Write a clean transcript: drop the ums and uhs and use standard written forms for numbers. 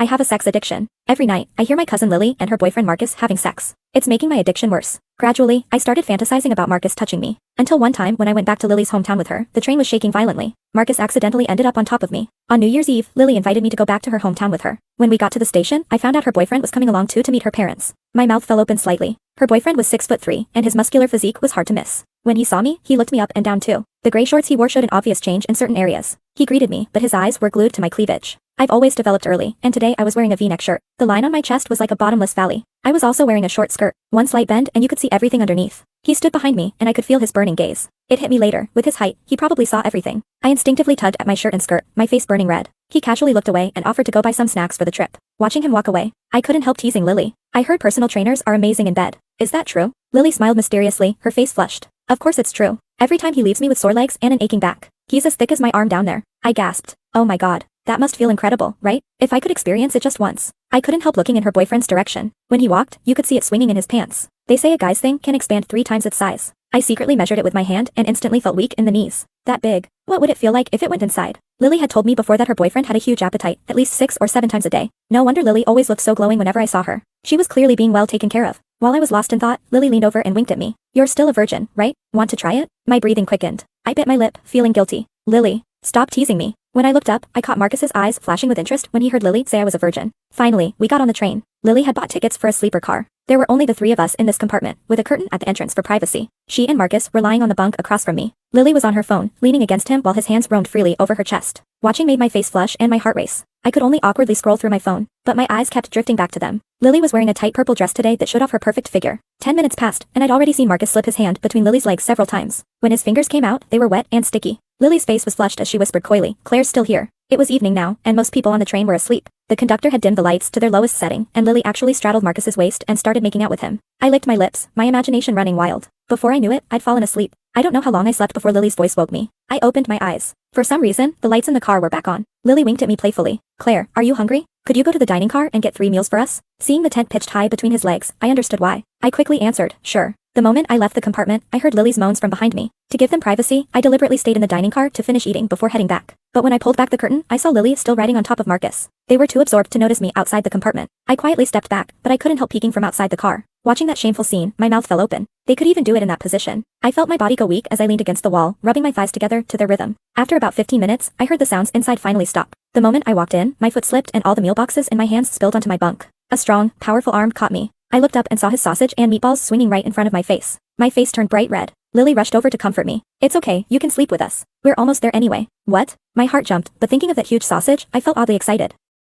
I have a sex addiction. Every night, I hear my cousin Lily and her boyfriend Marcus having sex. It's making my addiction worse. Gradually, I started fantasizing about Marcus touching me. Until one time when I went back to Lily's hometown with her, the train was shaking violently. Marcus accidentally ended up on top of me. On New Year's Eve, Lily invited me to go back to her hometown with her. When we got to the station, I found out her boyfriend was coming along too to meet her parents. My mouth fell open slightly. Her boyfriend was 6'3", and his muscular physique was hard to miss. When he saw me, he looked me up and down too. The gray shorts he wore showed an obvious change in certain areas. He greeted me, but his eyes were glued to my cleavage. I've always developed early, and today I was wearing a V-neck shirt. The line on my chest was like a bottomless valley. I was also wearing a short skirt, one slight bend and you could see everything underneath. He stood behind me and I could feel his burning gaze. It hit me later. With his height, he probably saw everything. I instinctively tugged at my shirt and skirt, my face burning red. He casually looked away and offered to go buy some snacks for the trip. Watching him walk away, I couldn't help teasing Lily. I heard personal trainers are amazing in bed. Is that true? Lily smiled mysteriously, her face flushed. Of course it's true. Every time he leaves me with sore legs and an aching back. He's as thick as my arm down there. I gasped. Oh my god. That must feel incredible, right? If I could experience it just once. I couldn't help looking in her boyfriend's direction. When he walked, you could see it swinging in his pants. They say a guy's thing can expand 3 times its size. I secretly measured it with my hand and instantly felt weak in the knees. That big. What would it feel like if it went inside? Lily had told me before that her boyfriend had a huge appetite, at least 6 or 7 times a day. No wonder Lily always looked so glowing whenever I saw her. She was clearly being well taken care of. While I was lost in thought, Lily leaned over and winked at me. You're still a virgin, right? Want to try it? My breathing quickened. I bit my lip, feeling guilty. Lily, stop teasing me. When I looked up, I caught Marcus's eyes flashing with interest when he heard Lily say I was a virgin. Finally, we got on the train. Lily had bought tickets for a sleeper car. There were only the 3 of us in this compartment, with a curtain at the entrance for privacy. She and Marcus were lying on the bunk across from me. Lily was on her phone, leaning against him while his hands roamed freely over her chest. Watching made my face flush and my heart race. I could only awkwardly scroll through my phone, but my eyes kept drifting back to them. Lily was wearing a tight purple dress today that showed off her perfect figure. 10 minutes passed, and I'd already seen Marcus slip his hand between Lily's legs several times. When his fingers came out, they were wet and sticky. Lily's face was flushed as she whispered coyly, Claire's still here. It was evening now, and most people on the train were asleep. The conductor had dimmed the lights to their lowest setting, and Lily actually straddled Marcus's waist and started making out with him. I licked my lips, my imagination running wild. Before I knew it, I'd fallen asleep. I don't know how long I slept before Lily's voice woke me. I opened my eyes. For some reason, the lights in the car were back on. Lily winked at me playfully. Claire, are you hungry? Could you go to the dining car and get 3 meals for us? Seeing the tent pitched high between his legs, I understood why. I quickly answered, sure. The moment I left the compartment, I heard Lily's moans from behind me. To give them privacy, I deliberately stayed in the dining car to finish eating before heading back. But when I pulled back the curtain, I saw Lily still riding on top of Marcus. They were too absorbed to notice me outside the compartment. I quietly stepped back, but I couldn't help peeking from outside the car. Watching that shameful scene, my mouth fell open. They could even do it in that position. I felt my body go weak as I leaned against the wall, rubbing my thighs together to their rhythm. After about 15 minutes, I heard the sounds inside finally stop. The moment I walked in, my foot slipped and all the meal boxes in my hands spilled onto my bunk. A strong, powerful arm caught me. I looked up and saw his sausage and meatballs swinging right in front of my face. My face turned bright red. Lily rushed over to comfort me. It's okay, you can sleep with us. We're almost there anyway. What? My heart jumped, but thinking of that huge sausage, I felt oddly excited.